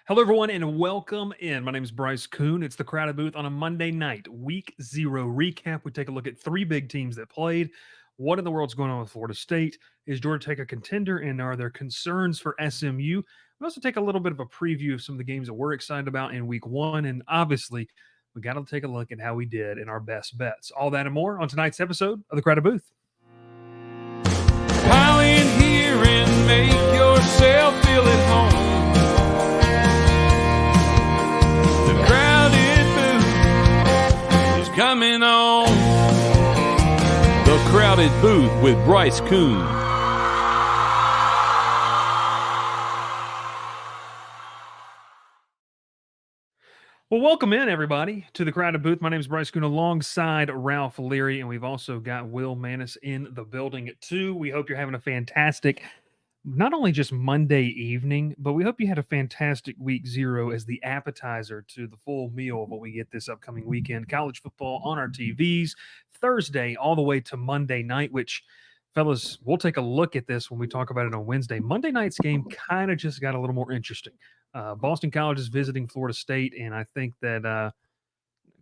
Hello, everyone, and welcome in. My name is Bryce Kuhn. It's the Crowded Booth on a Monday night, Week Zero recap. We take a look at three big teams that played. What in the world's going on with Florida State? Is Georgia Tech a contender? And are there concerns for SMU? We also take a little bit of a preview of some of the games that we're excited about in Week One. And obviously, we got to take a look at how we did in our best bets. All that and more on tonight's episode of the Crowded Booth. Pile in here and make yourself feel at home. The Crowded Booth is coming on. The Crowded Booth with Bryce Kuhn. Well, welcome in, everybody, to the Crowded Booth. My name is Bryce Kuhn alongside Ralph Leary, and we've also got Will Manis in the building too. We hope you're having a fantastic, not only just Monday evening, but we hope you had a fantastic Week Zero as the appetizer to the full meal of what we get this upcoming weekend. College football on our TVs, Thursday all the way to Monday night, which, fellas, we'll take a look at this when we talk about it on Wednesday. Monday night's game kind of just got a little more interesting. Boston College is visiting Florida State, and I think that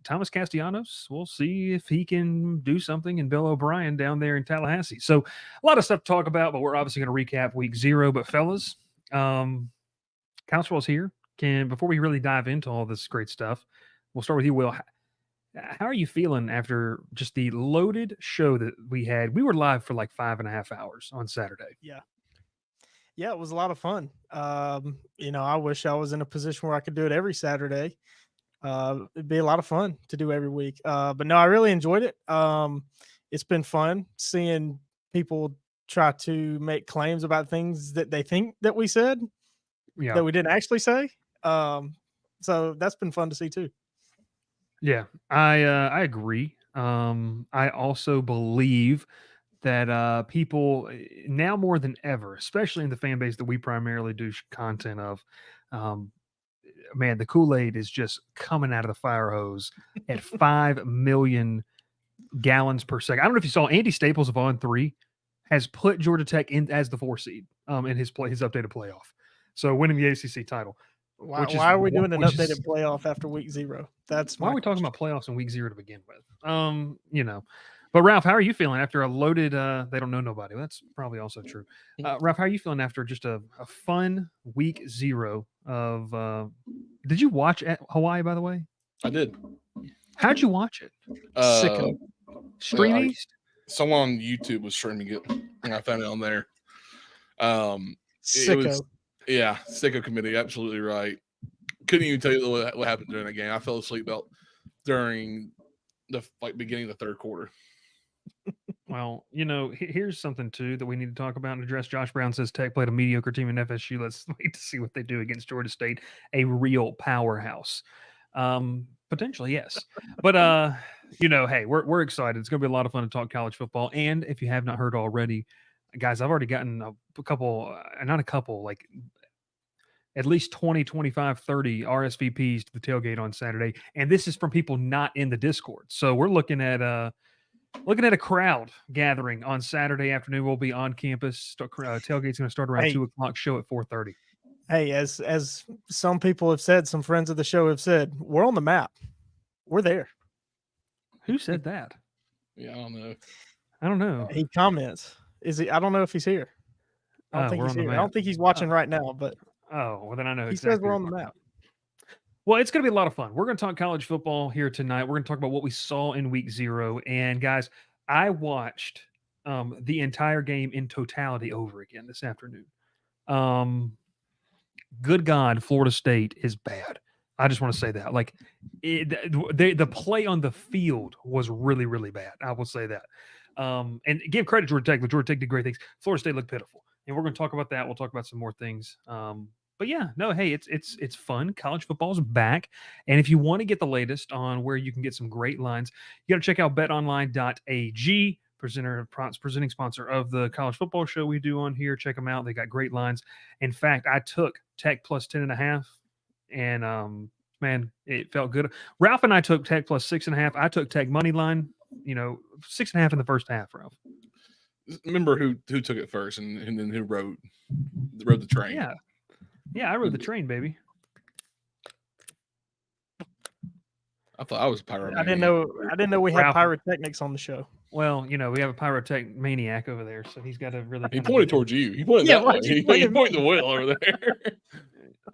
Thomas Castellanos, we'll see if he can do something in Bill O'Brien down there in Tallahassee. So a lot of stuff to talk about, but we're obviously going to recap Week Zero. But fellas, college football's here. Before we really dive into all this great stuff, we'll start with you, Will. How are you feeling after just the loaded show that we had? We were live for like 5.5 hours on Saturday. Yeah, it was a lot of fun. I wish I was in a position where I could do it every Saturday. It'd be a lot of fun to do every week. But no, I really enjoyed it. It's been fun seeing people try to make claims about things that they think that we said that we didn't actually say. So that's been fun to see too. Yeah, I agree. I also believe that people now more than ever, especially in the fan base that we primarily do content of, man, the Kool-Aid is just coming out of the fire hose at 5 million gallons per second. I don't know if you saw Andy Staples of On3 has put Georgia Tech in as the 4 seed in his updated playoff. So winning the ACC title. Why are we doing an updated playoff after Week Zero? Why are we talking about playoffs in Week Zero to begin with? But Ralph, how are you feeling after a loaded? They don't know nobody. That's probably also true. Ralph, how are you feeling after just a fun Week Zero of? Did you watch at Hawaii? By the way, I did. How'd you watch it? Sicko. Streaming? Someone on YouTube was streaming it, and I found it on there. Sicko. It was, yeah, Sicko committee. Absolutely right. Couldn't even tell you what happened during that game. I fell asleep during the beginning of the third quarter. Well, here's something too that we need to talk about and address. Josh Brown says Tech played a mediocre team in FSU. Let's wait to see what they do against Georgia State, a real powerhouse. Potentially, yes. But hey, we're excited. It's going to be a lot of fun to talk college football. And if you have not heard already, guys, I've already gotten a couple, not a couple, like at least 20, 25, 30 RSVPs to the tailgate on Saturday. And this is from people not in the Discord. So we're looking at a crowd gathering on Saturday afternoon. We'll be on campus. Tailgate's going to start around 2 o'clock, show at 4:30. Hey, as some people have said, some friends of the show have said, we're on the map. We're there. Who said that? Yeah, I don't know. He comments. Is he? I don't know if he's here. I don't think he's here. I don't think he's watching right now, but well, then I know. He says we're on the map. Well, it's going to be a lot of fun. We're going to talk college football here tonight. We're going to talk about what we saw in Week Zero. And guys, I watched the entire game in totality over again this afternoon. Good God, Florida State is bad. I just want to say that. Like, the play on the field was really, really bad. I will say that. And give credit to Georgia Tech. Georgia Tech did great things. Florida State looked pitiful. And we're going to talk about that. We'll talk about some more things. But yeah, no, hey, it's fun. College football's back. And if you want to get the latest on where you can get some great lines, you got to check out betonline.ag, presenting sponsor of the college football show we do on here. Check them out. They got great lines. In fact, I took Tech plus 10.5, and man, it felt good. Ralph and I took Tech plus 6.5. I took Tech money line, 6.5 in the first half, Ralph. Remember who took it first and then who rode the train. Yeah, I rode the train, baby. I thought I was pyromaniac. I didn't know we had Ralph- pyrotechnics on the show. Well, we have a pyrotech maniac over there, so he's got to really. He kinda pointed be- towards you. He pointed Yeah, that way. why'd you He point at pointed me? the wheel over there.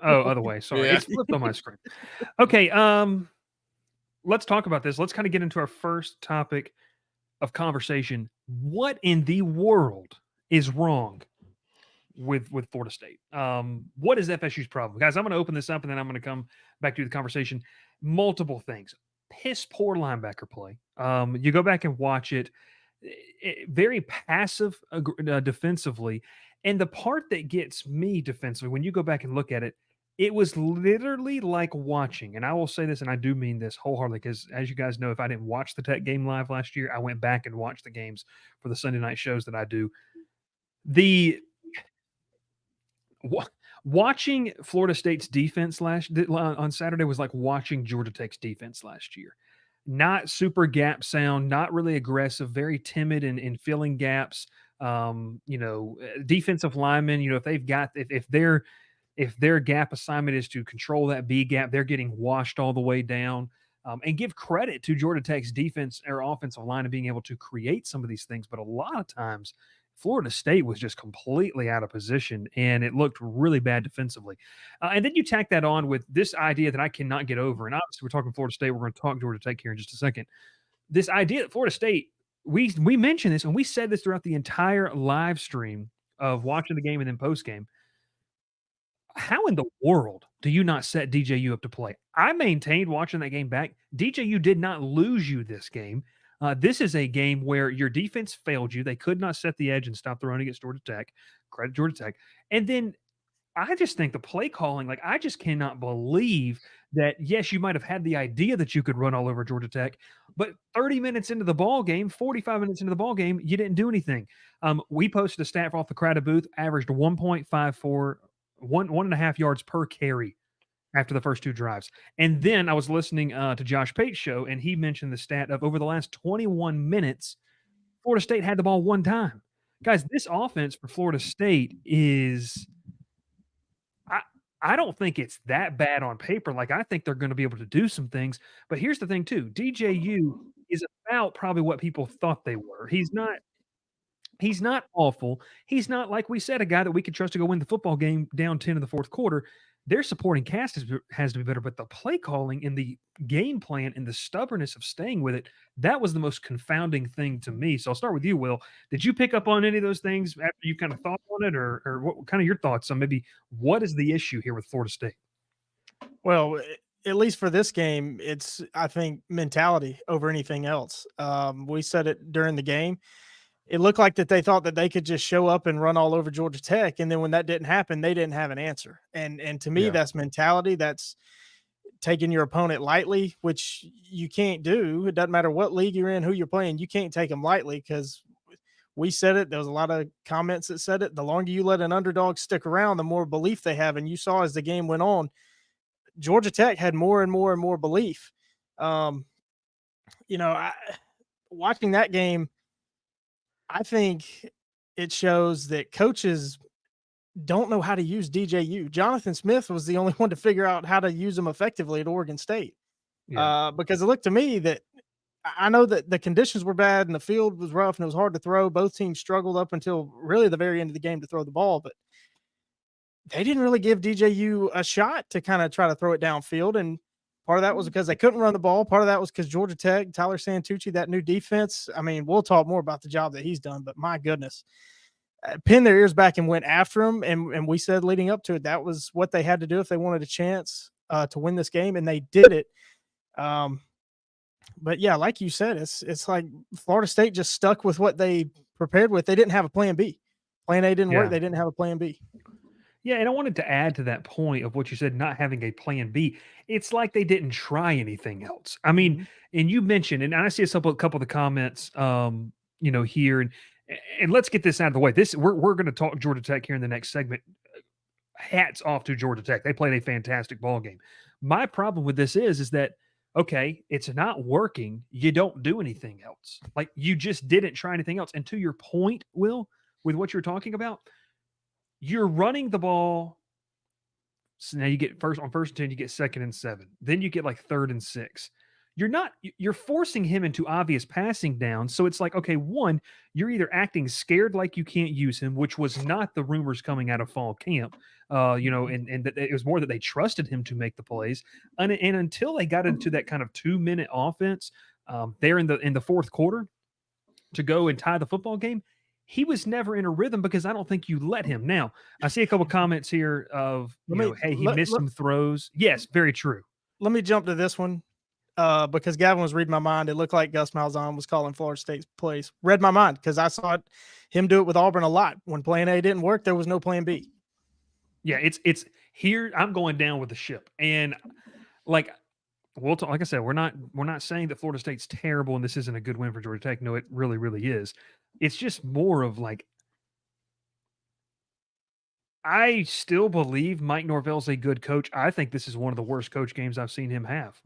Oh, other way. Sorry, Yeah. it's flipped on my screen. Okay, let's talk about this. Let's kind of get into our first topic of conversation. What in the world is wrong with Florida State? What is FSU's problem, guys? I'm going to open this up and then I'm going to come back to the conversation. Multiple things. Piss poor linebacker play. You go back and watch it. Very passive defensively, and the part that gets me defensively when you go back and look at it, it was literally like watching. And I will say this, and I do mean this wholeheartedly, because as you guys know, if I didn't watch the Tech game live last year, I went back and watched the games for the Sunday night shows that I do. Watching Florida State's defense on Saturday was like watching Georgia Tech's defense last year. Not super gap sound, not really aggressive, very timid in filling gaps. Defensive linemen, if their gap assignment is to control that B gap, they're getting washed all the way down. And give credit to Georgia Tech's defense or offensive line of being able to create some of these things. But a lot of times, Florida State was just completely out of position, and it looked really bad defensively. And then you tack that on with this idea that I cannot get over. And obviously, we're talking Florida State. We're going to talk Georgia Tech here in just a second. This idea that Florida State, we mentioned this, and we said this throughout the entire live stream of watching the game and then post game. How in the world do you not set DJU up to play? I maintained watching that game back. DJU did not lose you this game. This is a game where your defense failed you. They could not set the edge and stop the run against Georgia Tech. Credit Georgia Tech. And then I just think the play calling, like I just cannot believe that, yes, you might have had the idea that you could run all over Georgia Tech, but 30 minutes into the ball game, 45 minutes into the ball game, you didn't do anything. We posted a stat off the Crowded Booth, averaged 1.54, 1.5 yards per carry after the first two drives. And then I was listening to Josh Pate's show, and he mentioned the stat of over the last 21 minutes, Florida State had the ball one time. Guys, this offense for Florida State is I don't think it's that bad on paper. Like, I think they're going to be able to do some things. But here's the thing, too. DJU is about probably what people thought they were. He's not awful. He's not, like we said, a guy that we could trust to go win the football game down 10 in the fourth quarter. Their supporting cast has to be better, but the play calling and the game plan and the stubbornness of staying with it, that was the most confounding thing to me. So I'll start with you, Will. Did you pick up on any of those things after you kind of thought on it, or what kind of your thoughts on maybe what is the issue here with Florida State? Well, at least for this game, it's, I think, mentality over anything else. We said it during the game. It looked like that they thought that they could just show up and run all over Georgia Tech. And then when that didn't happen, they didn't have an answer. And to me, that's mentality. That's taking your opponent lightly, which you can't do. It doesn't matter what league you're in, who you're playing. You can't take them lightly, because we said it. There was a lot of comments that said it. The longer you let an underdog stick around, the more belief they have. And you saw as the game went on, Georgia Tech had more and more and more belief. Watching that game, I think it shows that coaches don't know how to use DJU. Jonathan Smith was the only one to figure out how to use him effectively at Oregon State. Because it looked to me that, I know that the conditions were bad and the field was rough and it was hard to throw. Both teams struggled up until really the very end of the game to throw the ball, but they didn't really give DJU a shot to kind of try to throw it downfield. And part of that was because they couldn't run the ball. Part of that was because Georgia Tech, Tyler Santucci, that new defense. I mean, we'll talk more about the job that he's done, but my goodness, pinned their ears back and went after him. And we said leading up to it, that was what they had to do if they wanted a chance to win this game, and they did it. But yeah, like you said, it's like Florida State just stuck with what they prepared with. They didn't have a plan B. Plan A didn't work. They didn't have a plan B. Yeah, and I wanted to add to that point of what you said, not having a plan B. It's like they didn't try anything else. I mean, and you mentioned, and I see a couple of the comments, here, and let's get this out of the way. We're going to talk Georgia Tech here in the next segment. Hats off to Georgia Tech. They played a fantastic ball game. My problem with this is that, okay, it's not working. You don't do anything else. Like, you just didn't try anything else. And to your point, Will, with what you're talking about, you're running the ball. So now you get first and 10, you get 2nd and 7. Then you get like 3rd and 6. you're forcing him into obvious passing downs. So it's like, okay, one, you're either acting scared like you can't use him, which was not the rumors coming out of fall camp. And that it was more that they trusted him to make the plays. And until they got into that kind of 2-minute offense there in the fourth quarter to go and tie the football game, he was never in a rhythm because I don't think you let him. Now, I see a couple comments here of, hey, he missed some throws. Yes, very true. Let me jump to this one because Gavin was reading my mind. It looked like Gus Malzahn was calling Florida State's plays. Read my mind because I saw him do it with Auburn a lot. When plan A didn't work, there was no plan B. Yeah, it's here. I'm going down with the ship, and like like I said, we're not saying that Florida State's terrible and this isn't a good win for Georgia Tech. No, it really, really is. It's just more of like I still believe Mike Norvell's a good coach. I think this is one of the worst coach games I've seen him have.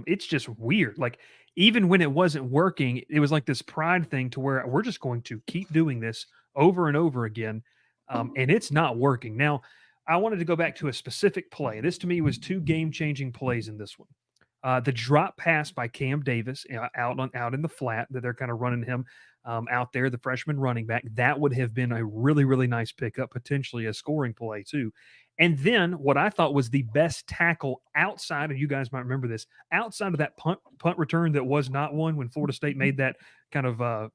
It's just weird. Like even when it wasn't working, it was like this pride thing to where we're just going to keep doing this over and over again, and it's not working. Now, I wanted to go back to a specific play. This to me was two game-changing plays in this one. The drop pass by Cam Davis out in the flat that they're kind of running him out there, the freshman running back. That would have been a really, really nice pickup, potentially a scoring play too. And then what I thought was the best tackle outside, and you guys might remember this, outside of that punt return that was not one when Florida State made that kind of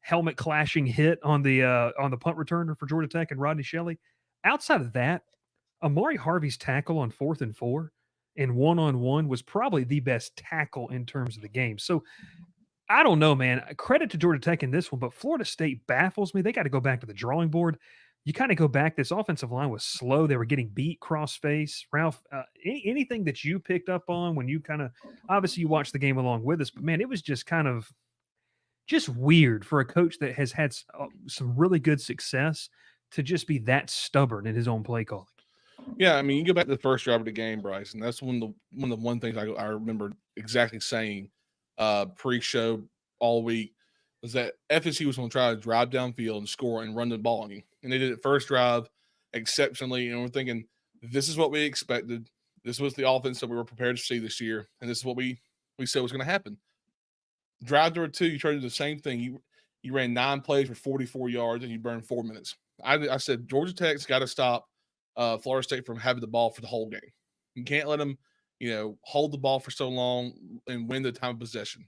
helmet clashing hit on the punt returner for Georgia Tech and Rodney Shelley. Outside of that, Amari Harvey's tackle on 4th and 4 and one-on-one was probably the best tackle in terms of the game. So I don't know, man. Credit to Georgia Tech in this one, but Florida State baffles me. They got to go back to the drawing board. You kind of go back. This offensive line was slow. They were getting beat cross face. Ralph, anything that you picked up on when you kind of obviously you watched the game along with us, but man, it was just kind of just weird for a coach that has had some really good success to just be that stubborn in his own play calling. Yeah, I mean, you go back to the first drive of the game, Bryce, and that's one of the things I remember exactly saying pre-show all week was that FSU was going to try to drive downfield and score and run the ball on you, and they did it first drive exceptionally. And we're thinking this is what we expected. This was the offense that we were prepared to see this year, and this is what we said was going to happen. Drive number 2, you tried to do the same thing. You ran 9 plays for 44 yards and you burned 4 minutes. I said Georgia Tech's got to stop Florida State from having the ball for the whole game. You can't let them, hold the ball for so long and win the time of possession.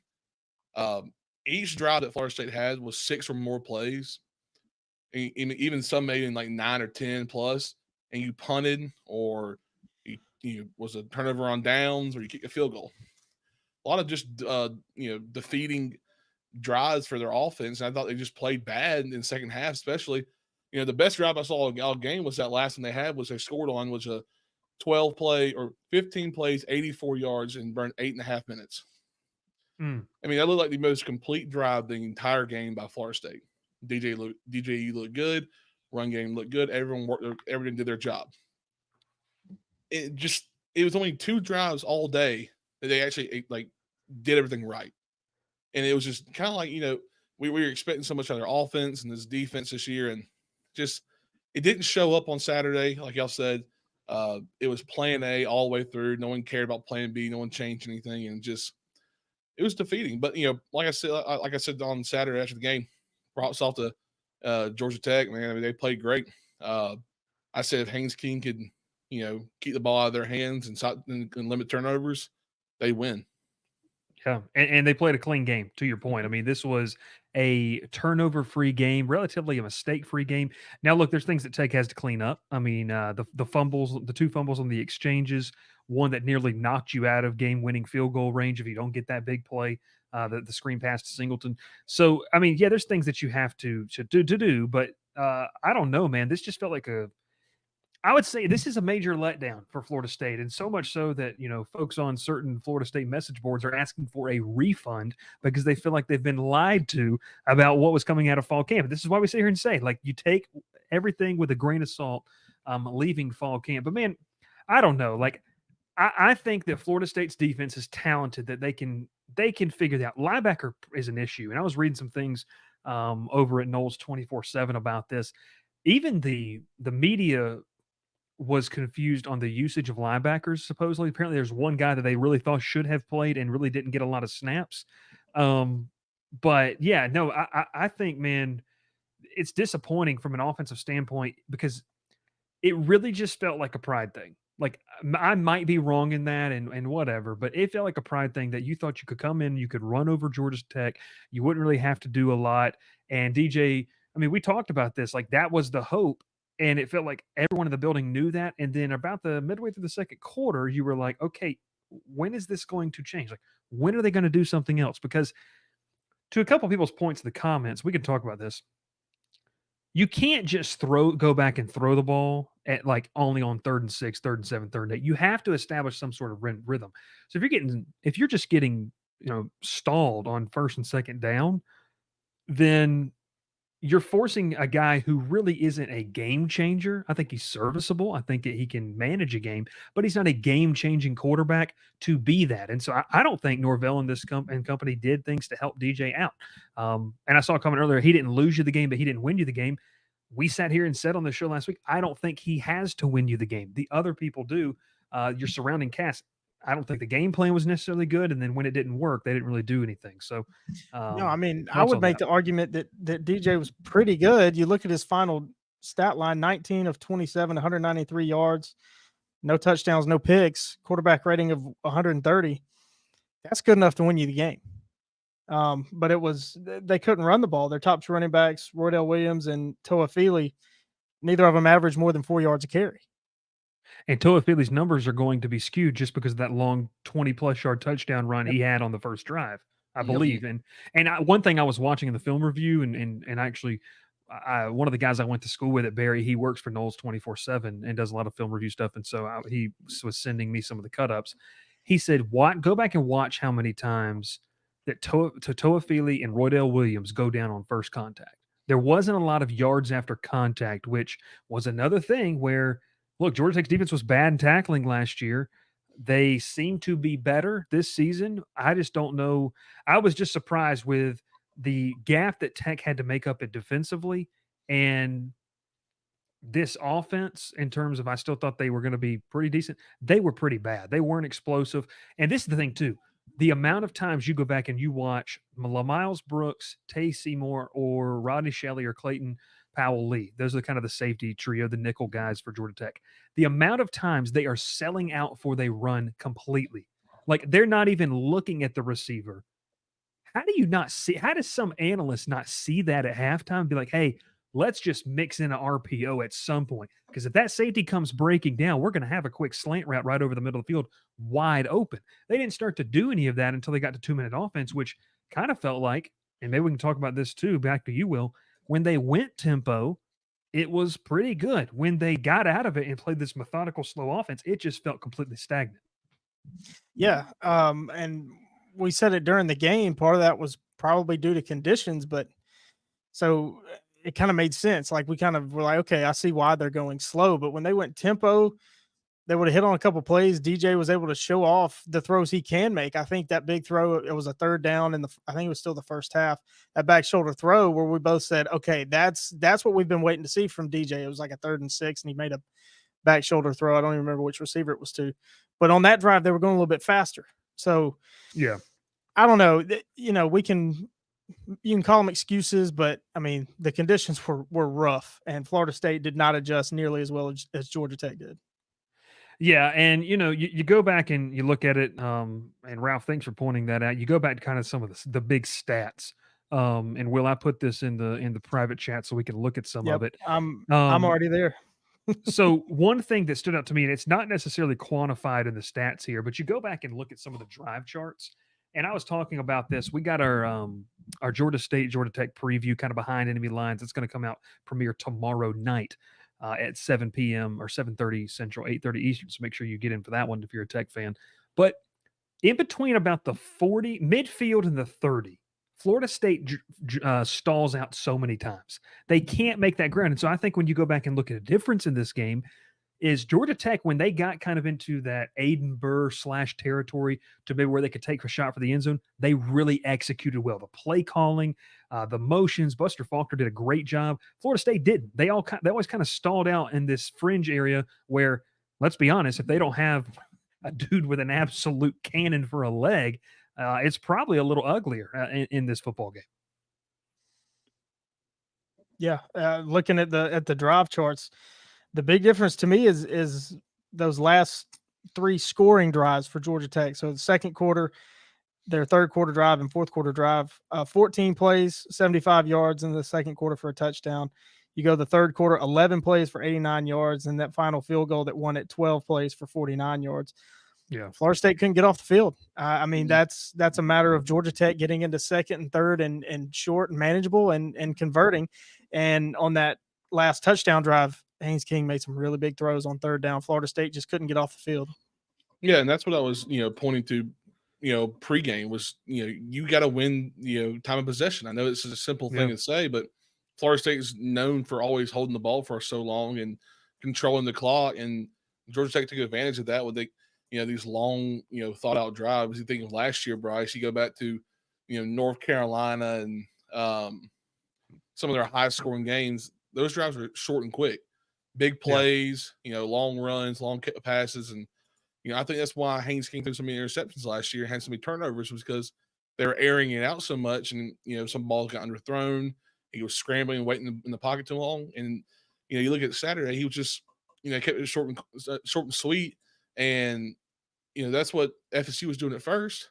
Each drive that Florida State had was 6 or more plays, even some made in like 9 or 10 plus, and you punted or you was a turnover on downs or you kicked a field goal. A lot of just defeating drives for their offense. And I thought they just played bad in the second half, especially. The best drive I saw all game was that last one they had was they scored on was a 12 play or 15 plays, 84 yards, and burned 8.5 minutes. I mean, that looked like the most complete drive the entire game by Florida State. DJU looked good, run game looked good. Everyone did their job. It was only 2 drives all day that they actually did everything right. And it was just kind of like, we were expecting so much out of their offense and this defense this year, and just it didn't show up on Saturday. Like y'all said, it was plan A all the way through. No one cared about plan B. No one changed anything, and just it was defeating. But like I said on Saturday after the game, props off to Georgia Tech. Man, I mean, they played great. I said if Haynes King could keep the ball out of their hands and limit turnovers, they win. Yeah, and they played a clean game, to your point. I mean, this was a turnover-free game, relatively a mistake-free game. Now, look, there's things that Tech has to clean up. I mean, the fumbles, the 2 fumbles on the exchanges, one that nearly knocked you out of game-winning field goal range if you don't get that big play, the screen pass to Singleton. So, I mean, yeah, there's things that you have to do, but I don't know, man. This just felt like I would say this is a major letdown for Florida State, and so much so that folks on certain Florida State message boards are asking for a refund because they feel like they've been lied to about what was coming out of fall camp. This is why we sit here and say, like, you take everything with a grain of salt, leaving fall camp. But man, I don't know. Like, I think that Florida State's defense is talented that they can figure that out. Linebacker is an issue, and I was reading some things over at Knowles 24/7 about this. Even the media was confused on the usage of linebackers. Supposedly, apparently, there's one guy that they really thought should have played and really didn't get a lot of snaps. Um, but yeah, no, I think, man, it's disappointing from an offensive standpoint because it really just felt like a pride thing. Like I might be wrong in that and whatever, but it felt like a pride thing that you thought you could come in, you could run over Georgia Tech, you wouldn't really have to do a lot. And DJ, I mean, we talked about this, like that was the hope. And it felt like everyone in the building knew that. And then about the midway through the second quarter, you were like, okay, when is this going to change? Like, when are they going to do something else? Because to a couple of people's points in the comments, we can talk about this. You can't just go back and throw the ball at like only on 3rd and 6, 3rd and 7, 3rd and 8. You have to establish some sort of rhythm. So if you're just getting, stalled on 1st and 2nd down, then you're forcing a guy who really isn't a game changer. I think he's serviceable. I think that he can manage a game, but he's not a game changing quarterback to be that. And so I don't think Norvell and this company did things to help DJ out. And I saw a comment earlier, he didn't lose you the game, but he didn't win you the game. We sat here and said on the show last week, I don't think he has to win you the game. The other people do. Your surrounding cast. I don't think the game plan was necessarily good, and then when it didn't work, they didn't really do anything. So, No, I mean, I thoughts would on make that? the argument that DJ was pretty good. You look at his final stat line: 19 of 27, 193 yards, no touchdowns, no picks, quarterback rating of 130. That's good enough to win you the game. But they couldn't run the ball. Their top two running backs, Roydell Williams and Toa Feely, neither of them averaged more than 4 yards a carry. And Toafili's numbers are going to be skewed just because of that long 20+ yard touchdown run Yep. he had on the first drive, I Yep. believe. One thing I was watching in the film review, and actually, one of the guys I went to school with at Barry, he works for Knowles 24/7 and does a lot of film review stuff. And so he was sending me some of the cut ups. He said, go back and watch how many times that Toafili and Roydell Williams go down on first contact. There wasn't a lot of yards after contact, which was another thing where, look, Georgia Tech's defense was bad in tackling last year. They seem to be better this season. I just don't know. I was just surprised with the gap that Tech had to make up it defensively and this offense in terms of I still thought they were going to be pretty decent. They were pretty bad. They weren't explosive. And this is the thing too. The amount of times you go back and you watch Miles Brooks, Tay Seymour, or Rodney Shelley or Clayton Powell Lee. Those are kind of the safety trio, the nickel guys for Georgia Tech. The amount of times they are selling out before they run completely. Like they're not even looking at the receiver. How do you not see? How does some analyst not see that at halftime and be like, hey, let's just mix in an RPO at some point? Because if that safety comes breaking down, we're going to have a quick slant route right over the middle of the field wide open. They didn't start to do any of that until they got to 2-minute offense, which kind of felt like, and maybe we can talk about this too, back to you, Will, when they went tempo, it was pretty good. When they got out of it and played this methodical, slow offense, it just felt completely stagnant. Yeah. And we said it during the game. Part of that was probably due to conditions, but so it kind of made sense. Like we kind of were like, okay, I see why they're going slow. But when they went tempo, they would have hit on a couple plays. DJ was able to show off the throws he can make. I think that big throw, it was a 3rd down I think it was still the first half, that back shoulder throw where we both said, okay, that's what we've been waiting to see from DJ. It was like a 3rd and 6 and he made a back shoulder throw. I don't even remember which receiver it was to, but on that drive, they were going a little bit faster. So yeah, I don't know. You can call them excuses, but I mean, the conditions were rough and Florida State did not adjust nearly as well as Georgia Tech did. Yeah, and you go back and you look at it, and Ralph, thanks for pointing that out. You go back to kind of some of the big stats, and Will, I put this in the private chat so we can look at some of it. I'm Um, already there. so one thing that stood out to me, and it's not necessarily quantified in the stats here, but you go back and look at some of the drive charts. And I was talking about this. We got our Georgia State, Georgia Tech preview kind of behind enemy lines. It's going to come out premiere tomorrow night at 7 p.m. or 7:30 Central, 8:30 Eastern. So make sure you get in for that one if you're a Tech fan. But in between about the 40 midfield and the 30, Florida State stalls out so many times. They can't make that ground. And so I think when you go back and look at a difference in this game, is Georgia Tech, when they got kind of into that Aiden Burr / territory to maybe where they could take a shot for the end zone, they really executed well. The play calling, the motions, Buster Faulkner did a great job. Florida State didn't. They always kind of stalled out in this fringe area where, let's be honest, if they don't have a dude with an absolute cannon for a leg, it's probably a little uglier in this football game. Yeah, looking at the drive charts, the big difference to me is those last 3 scoring drives for Georgia Tech. So the second quarter, their third quarter drive and fourth quarter drive, 14 plays, 75 yards in the second quarter for a touchdown. You go the third quarter, 11 plays for 89 yards, and that final field goal that won it, 12 plays for 49 yards. Yeah, Florida State couldn't get off the field. I mean, that's a matter of Georgia Tech getting into second and third and short and manageable and converting. And on that last touchdown drive, Haynes King made some really big throws on third down. Florida State just couldn't get off the field. Yeah, and that's what I was, pointing to, pregame was, you got to win, time of possession. I know this is a simple thing to say, but Florida State is known for always holding the ball for so long and controlling the clock. And Georgia Tech took advantage of that with these long, thought out drives. You think of last year, Bryce, you go back to, North Carolina and some of their high scoring games. Those drives were short and quick, big plays, long runs, long passes. And, I think that's why Haynes King threw so many interceptions last year and had so many turnovers, was because they were airing it out so much. And, some balls got underthrown. He was scrambling and waiting in the pocket too long. And, you look at Saturday, he was just, kept it short and sweet. And, that's what FSU was doing at first,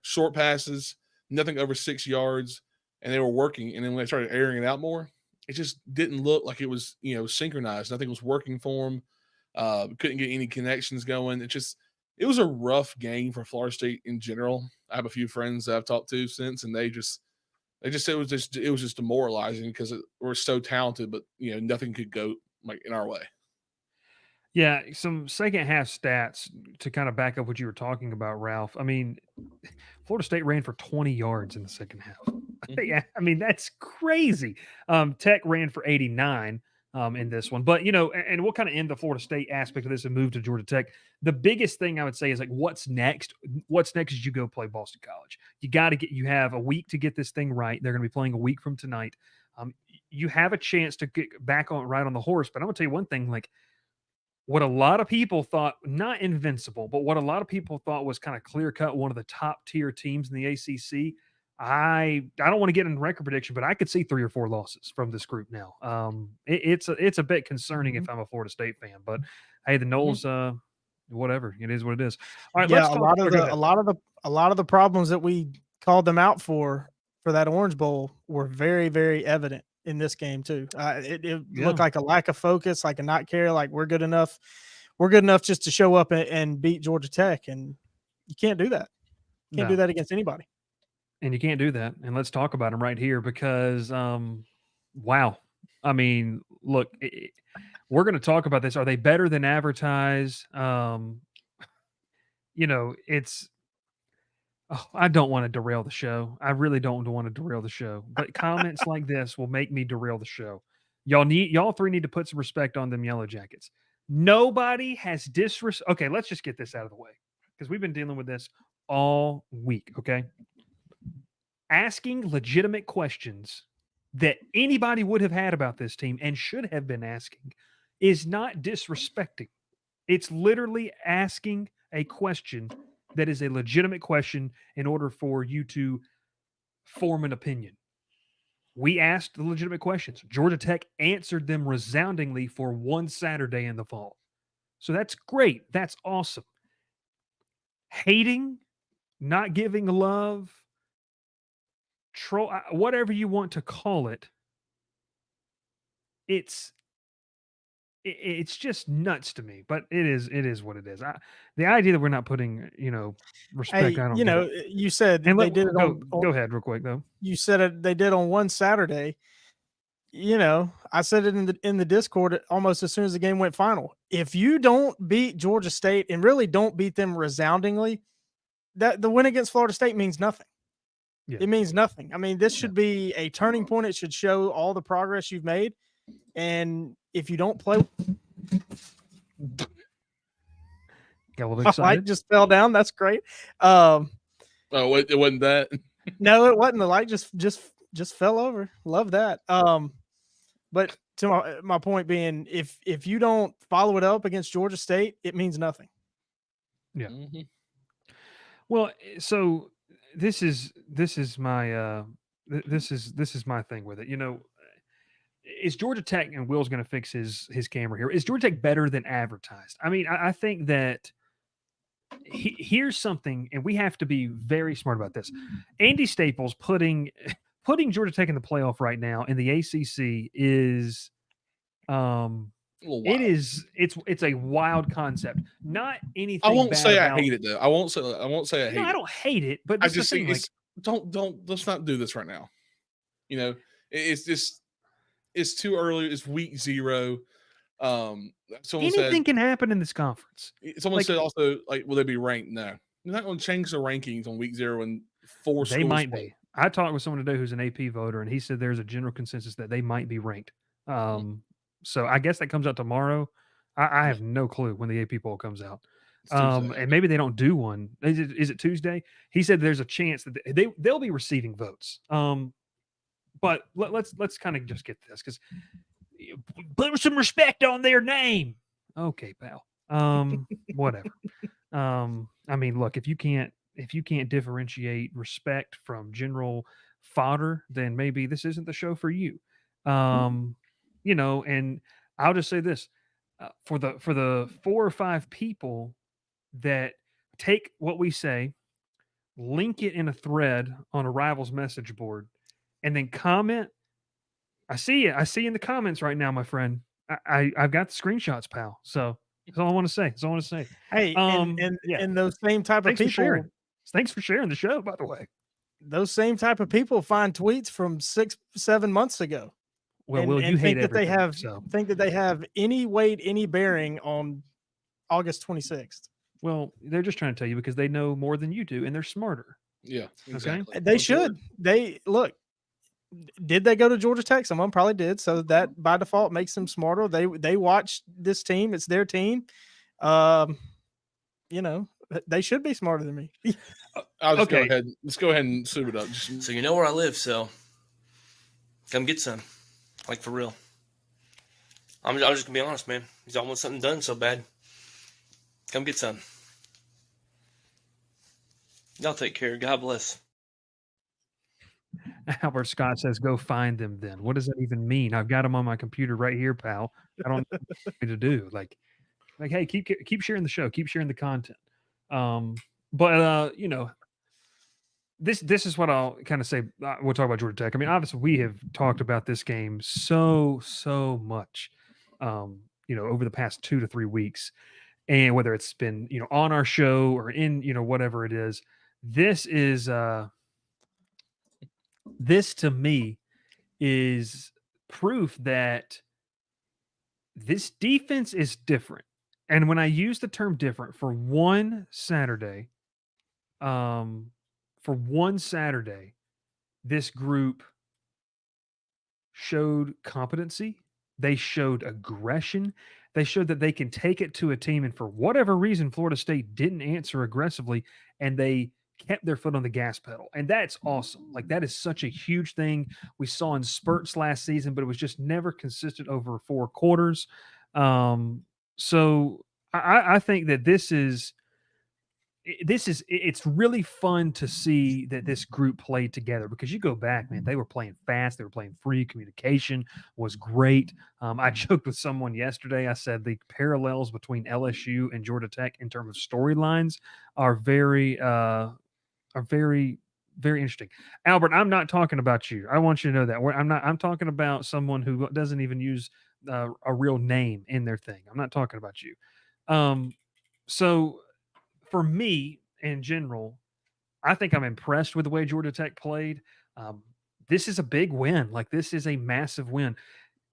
short passes, nothing over 6 yards, and they were working. And then when they started airing it out more, it just didn't look like it was, synchronized. Nothing was working for them. Couldn't get any connections going. It was a rough game for Florida State in general. I have a few friends that I've talked to since, and they just said it was just demoralizing because we're so talented, but nothing could go like in our way. Yeah, some second half stats to kind of back up what you were talking about, Ralph. I mean, Florida State ran for 20 yards in the second half. Yeah, I mean, that's crazy. Tech ran for 89 in this one. But, and we'll kind of end the Florida State aspect of this and move to Georgia Tech. The biggest thing I would say is like, what's next? What's next is you go play Boston College. You have a week to get this thing right. They're going to be playing a week from tonight. You have a chance to get back right on the horse. But I'm going to tell you one thing, like, what a lot of people thought, not invincible, but what a lot of people thought was kind of clear cut one of the top tier teams in the ACC. I don't want to get in record prediction, but I could see 3 or 4 losses from this group now. It's a bit concerning if I'm a Florida State fan, but hey, the Noles, whatever, it is what it is. All right, yeah, a lot of the problems that we called them out for that Orange Bowl were very, very evident in this game too. It looked like a lack of focus, like a not care, like we're good enough just to show up and beat Georgia Tech, and you can't do that. You can't do that against anybody. And you can't do that. And let's talk about them right here because, wow. I mean, look, we're going to talk about this. Are they better than advertised? I don't want to derail the show. I really don't want to derail the show. But comments like this will make me derail the show. Y'all 3 need to put some respect on them Yellow Jackets. Nobody has disrespect. Okay, let's just get this out of the way because we've been dealing with this all week, okay? Asking legitimate questions that anybody would have had about this team and should have been asking is not disrespecting. It's literally asking a question that is a legitimate question in order for you to form an opinion. We asked the legitimate questions. Georgia Tech answered them resoundingly for one Saturday in the fall. So that's great. That's awesome. Hating, not giving love, troll, whatever you want to call it, it's just nuts to me. But it is what it is. The idea that we're not putting respect. Hey, I don't. you said And they did it go ahead real quick though. You said it. They did on one Saturday. I said it in the Discord almost as soon as the game went final. If you don't beat Georgia State and really don't beat them resoundingly, that the win against Florida State means nothing. Yeah. It means nothing. I mean, this should be a turning point. It should show all the progress you've made. And if you don't play Got a little My light excited. just fell down. That's great. Oh, it wasn't that. No, it wasn't. The light just fell over. Love that. But to my point being, if you don't follow it up against Georgia State, it means nothing. Yeah. Mhm. Well, so this is my this is my thing with it. You know, is Georgia Tech, and Will's going to fix his camera here. Is Georgia Tech better than advertised? I mean, I think that here's something, and we have to be very smart about this. Andy Staples putting Georgia Tech in the playoff right now in the ACC is A little it wild. is it's a wild concept. Not anything I won't bad say about I hate it though. I won't say I hate no, I it. don't hate it, but I this is just the think thing. it's don't let's not do this right now. You know, it's just it's too early. It's week 0. Someone Anything can happen in this conference. Someone Like, said also, like, will they be ranked? No, they're not going to change the rankings on week 0 and 4 they schools might play. be. I talked with someone today who's an AP voter, and he said there's a general consensus that they might be ranked. So I guess that comes out tomorrow. I have no clue when the AP poll comes out. It's Tuesday, And maybe they don't do one. Is it Tuesday? He said there's a chance that they'll be receiving votes. But let's kind of just get this, because put some respect on their name. Okay, pal. Whatever. I mean, look, if you can't differentiate respect from general fodder, then maybe this isn't the show for you. You know, and I'll just say this, for the 4 or 5 people that take what we say, link it in a thread on a rival's message board, and then comment. I see you. I see you in the comments right now, my friend. I've got the screenshots, pal. So that's all I want to say. That's all I want to say. Hey, Yeah. and those same type of Thanks for sharing. people, Thanks for sharing the show, by the way. those same type of people find tweets from 6-7 months ago. Well, Will, you hate think that they everything, have so. think that they have any weight, any bearing on August 26th. Well, they're just trying to tell you because they know more than you do, and they're smarter. Yeah, exactly. They should. They look. Did they go to Georgia Tech? Someone probably did. So that by default makes them smarter. They watch this team. It's their team. You know, they should be smarter than me. I'll just go ahead. Let's go ahead and soup it up. So you know where I live, so come get some. Like, for real. I'm just gonna be honest, man. He's almost something done so bad. Come get some. Y'all take care. God bless. Albert Scott says, "Go find them." Then, what does that even mean? I've got them on my computer right here, pal. I don't know what to do. Like, hey, keep sharing the show. Keep sharing the content. But you know, this is what I'll kind of say. We'll talk about Georgia Tech. I mean, obviously, we have talked about this game so much, you know, over the past 2 to 3 weeks, and whether it's been, you know, on our show or in, you know, whatever it is, this is this to me is proof that this defense is different. And when I use the term different, for one Saturday, this group showed competency. They showed aggression. They showed that they can take it to a team. And for whatever reason, Florida State didn't answer aggressively, and they kept their foot on the gas pedal. And that's awesome. Like, that is such a huge thing we saw in spurts last season, but it was just never consistent over 4 quarters. So I think that it's really fun to see that this group played together, because you go back, man, they were playing fast. They were playing free. Communication was great. I joked with someone yesterday. I said the parallels between LSU and Georgia Tech in terms of storylines are very interesting. Albert, I'm not talking about you. I want you to know that. I'm talking about someone who doesn't even use a real name in their thing. I'm not talking about you. So for me, in general, I think I'm impressed with the way Georgia Tech played. This is a big win. Like, this is a massive win.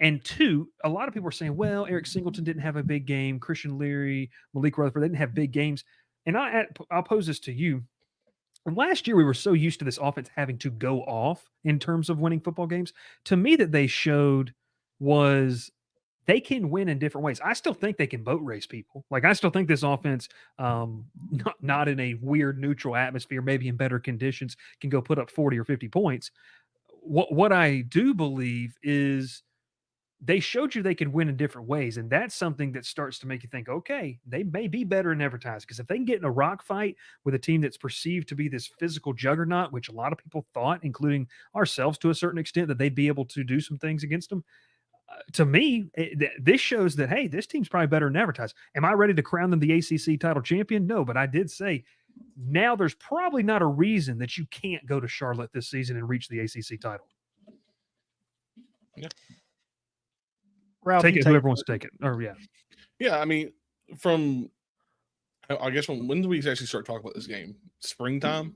And 2, a lot of people are saying, well, Eric Singleton didn't have a big game. Christian Leary, Malik Rutherford, they didn't have big games. And I'll pose this to you. Last year, we were so used to this offense having to go off in terms of winning football games. To me, that they showed was they can win in different ways. I still think they can boat race people. Like I still think this offense, not in a weird neutral atmosphere, maybe in better conditions, can go put up 40 or 50 points. What I do believe is they showed you they could win in different ways, and that's something that starts to make you think, okay, they may be better than advertised. Because if they can get in a rock fight with a team that's perceived to be this physical juggernaut, which a lot of people thought, including ourselves to a certain extent, that they'd be able to do some things against them. To me, this shows that, hey, this team's probably better than advertised. Am I ready to crown them the ACC title champion? No, but I did say now there's probably not a reason that you can't go to Charlotte this season and reach the ACC title. Yeah. Ralph, Take you it, whoever wants to take it. Or Yeah, I mean, I guess when do we actually start talking about this game? Springtime?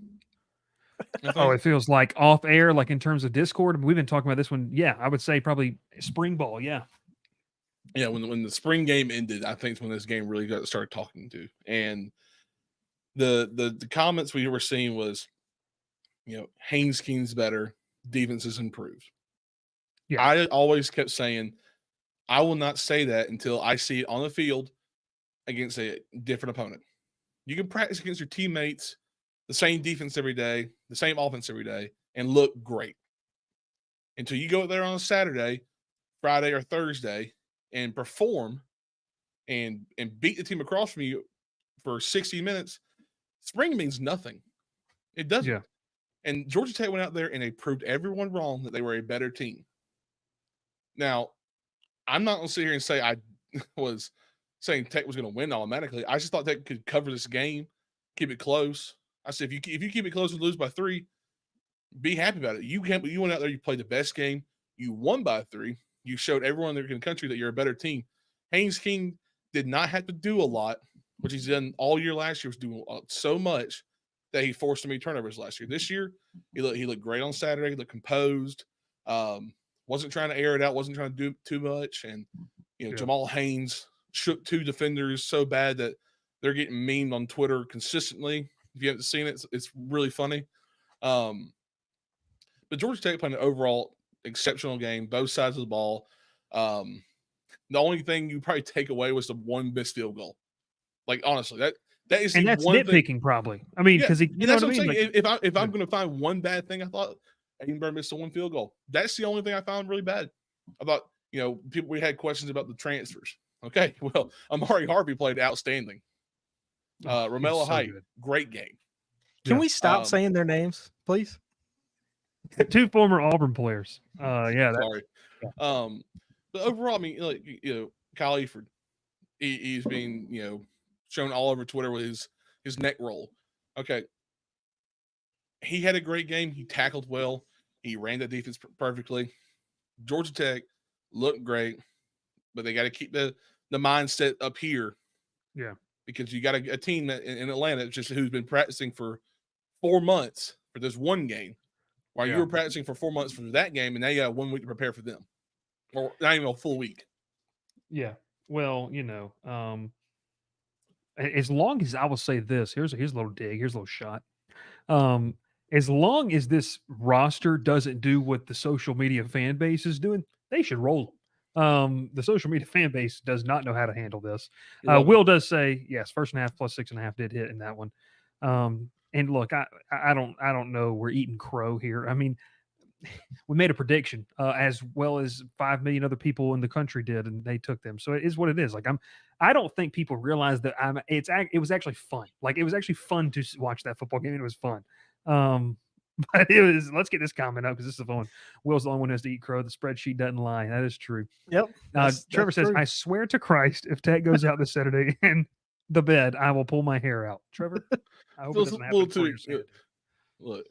Oh, it feels like off air, like in terms of Discord. We've been talking about this one. Yeah, I would say probably spring ball. Yeah. Yeah, when the spring game ended, I think it's when this game really got started talking to. And the comments we were seeing was, Haynes King's better, defense has improved. Yeah. I always kept saying, I will not say that until I see it on the field against a different opponent. You can practice against your teammates, the same defense every day, the same offense every day, and look great. Until you go there on a Saturday, Friday, or Thursday and perform and beat the team across from you for 60 minutes, spring means nothing. It doesn't. Yeah. And Georgia Tech went out there and they proved everyone wrong that they were a better team. Now, I'm not going to sit here and say I was saying Tech was going to win automatically. I just thought Tech could cover this game, keep it close. I said, if you keep it close and lose by 3, be happy about it. You went out there, you played the best game, you won by 3. You showed everyone in the country that you're a better team. Haynes King did not have to do a lot, which he's done all year last year, was doing so much that he forced so many turnovers last year. This year, he looked great on Saturday. He looked composed. Wasn't trying to air it out. Wasn't trying to do too much. And Jamal Haynes shook 2 defenders so bad that they're getting memed on Twitter consistently. If you haven't seen it, it's really funny. But Georgia Tech playing an overall exceptional game, both sides of the ball. The only thing you probably take away was the one missed field goal. Like honestly, that is and that's one nitpicking thing. Probably. I mean, because that's what I'm saying. Like, if I'm going to find one bad thing, I thought Edinburgh missed the one field goal. That's the only thing I found really bad. I thought we had questions about the transfers. Okay, well, Amari Harvey played outstanding. Romello Height, great game. Can we stop saying their names, please? 2 former Auburn players. Sorry. Yeah. But overall, I mean, Kyle Eford, he's being, shown all over Twitter with his neck roll. Okay. He had a great game. He tackled well. He ran the defense perfectly. Georgia Tech looked great, but they got to keep the mindset up here. Yeah. Because you got a team that in Atlanta who's been practicing for 4 months for this one game, while you were practicing for 4 months for that game, and now you got 1 week to prepare for them, or not even a full week. Yeah. Well, as long as I will say this, here's a little dig, here's a little shot. As long as this roster doesn't do what the social media fan base is doing, they should roll them. The social media fan base does not know how to handle this. Will does say yes, 1st half plus 6.5 did hit in that one. And look, I don't know. We're eating crow here. I mean, we made a prediction as well as 5 million other people in the country did, and they took them. So it is what it is. Like I don't think people realize that it was actually fun. Like it was actually fun to watch that football game. And it was fun. But it was, let's get this comment up because this is the fun one. Will's the only one who has to eat crow. The spreadsheet doesn't lie. That is true. Yep. Trevor says, true. I swear to Christ, if Tech goes out this Saturday in the bed, I will pull my hair out. Trevor, I hope it doesn't happen. Look,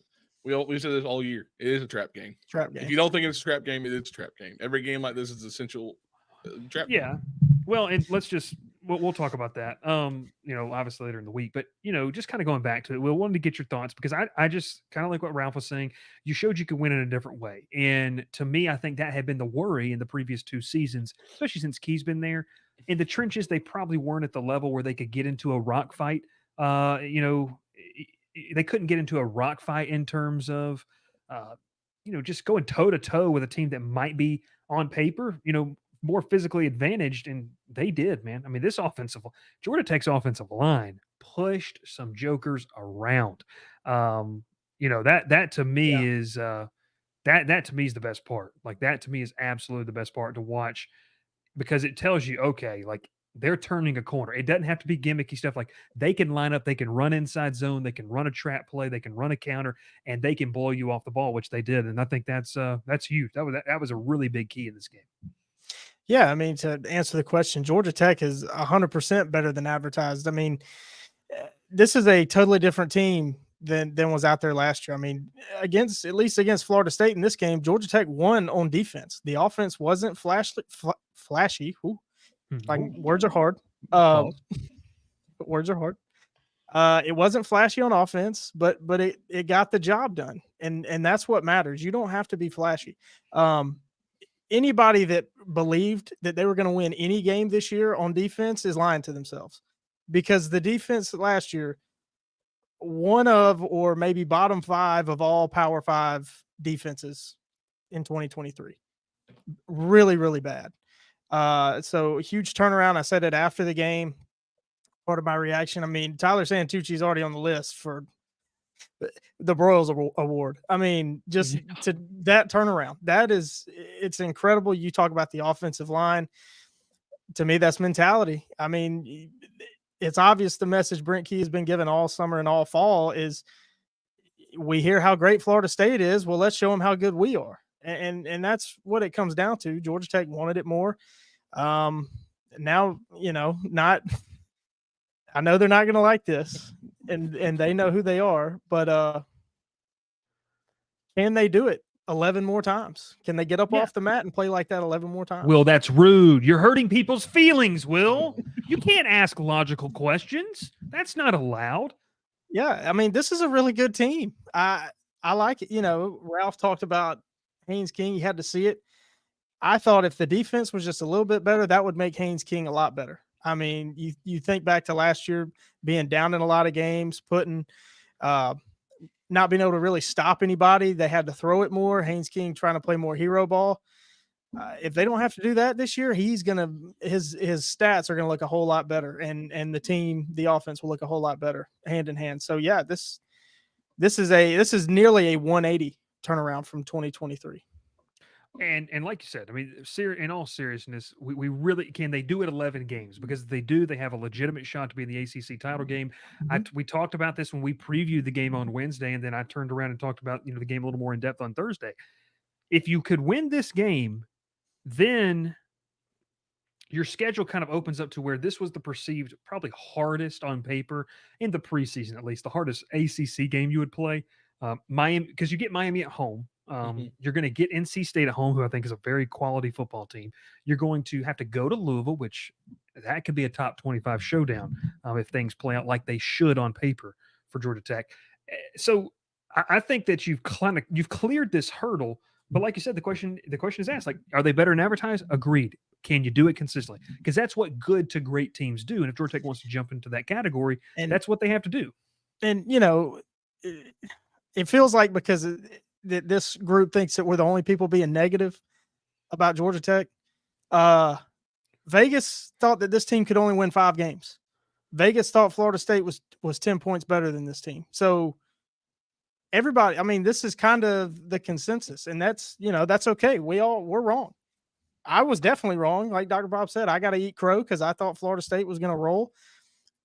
we said this all year. It is a trap game. Trap game. If you don't think it's a trap game, it is a trap game. Every game like this is essential trap game. Yeah. Well, and we'll talk about that. Obviously later in the week, but just kind of going back to it, we wanted to get your thoughts because I just kind of like what Ralph was saying. You showed you could win in a different way, and to me, I think that had been the worry in the previous 2 seasons, especially since Key's been there. In the trenches, they probably weren't at the level where they could get into a rock fight. They couldn't get into a rock fight in terms of, just going toe to toe with a team that might be on paper, more physically advantaged, and they did, man. I mean, this Georgia Tech's offensive line pushed some jokers around. That to me is that to me is the best part. Like that to me is absolutely the best part to watch because it tells you, okay, like they're turning a corner. It doesn't have to be gimmicky stuff. Like they can line up, they can run inside zone, they can run a trap play, they can run a counter, and they can blow you off the ball, which they did. And I think that's huge. That was a really big key in this game. Yeah, I mean, to answer the question, Georgia Tech is 100% better than advertised. I mean, this is a totally different team than was out there last year. I mean, at least against Florida State in this game, Georgia Tech won on defense. The offense wasn't flashy. Ooh, like words are hard. Words are hard. It wasn't flashy on offense, but it got the job done, and that's what matters. You don't have to be flashy. Anybody that believed that they were going to win any game this year on defense is lying to themselves, because the defense last year, one of or maybe bottom 5 of all Power 5 defenses in 2023. Really, really bad. So huge turnaround. I said it after the game. Part of my reaction. I mean, Tyler Santucci's already on the list for the Broyles Award. I mean, just to that turnaround, it's incredible. You talk about the offensive line. To me, that's mentality. I mean, it's obvious the message Brent Key has been given all summer and all fall is we hear how great Florida State is. Well, let's show them how good we are. And that's what it comes down to. Georgia Tech wanted it more. Now, I know they're not going to like this, and they know who they are, but can they do it 11 more times? Can they get up off the mat and play like that 11 more times? Will, that's rude. You're hurting people's feelings, Will. You can't ask logical questions. That's not allowed. Yeah, I mean, this is a really good team. I like it. Ralph talked about Haynes King. You had to see it. I thought if the defense was just a little bit better, that would make Haynes King a lot better. I mean, you think back to last year being down in a lot of games, not being able to really stop anybody. They had to throw it more. Haynes King trying to play more hero ball. If they don't have to do that this year, his stats are gonna look a whole lot better, and the offense will look a whole lot better hand in hand. So yeah, this is nearly a 180 turnaround from 2023. And like you said, I mean, in all seriousness, we really can. They do it 11 games because if they do, they have a legitimate shot to be in the ACC title game. We talked about this when we previewed the game on Wednesday, and then I turned around and talked about the game a little more in depth on Thursday. If you could win this game, then your schedule kind of opens up to where this was the perceived probably hardest on paper in the preseason, at least the hardest ACC game you would play. Miami, because you get Miami at home. You're going to get NC State at home, who I think is a very quality football team. You're going to have to go to Louisville, which that could be a top 25 showdown if things play out like they should on paper for Georgia Tech. So I think that you've cleared this hurdle. But like you said, the question is asked, like, are they better than advertised? Agreed. Can you do it consistently? Because that's what good to great teams do. And if Georgia Tech wants to jump into that category, that's what they have to do. And, it feels like because this group thinks that we're the only people being negative about Georgia Tech. Vegas thought that this team could only win 5 games. Vegas thought Florida State was 10 points better than this team. So everybody, I mean, this is kind of the consensus, and that's okay. We're wrong. I was definitely wrong. Like Dr. Bob said, I got to eat crow because I thought Florida State was going to roll.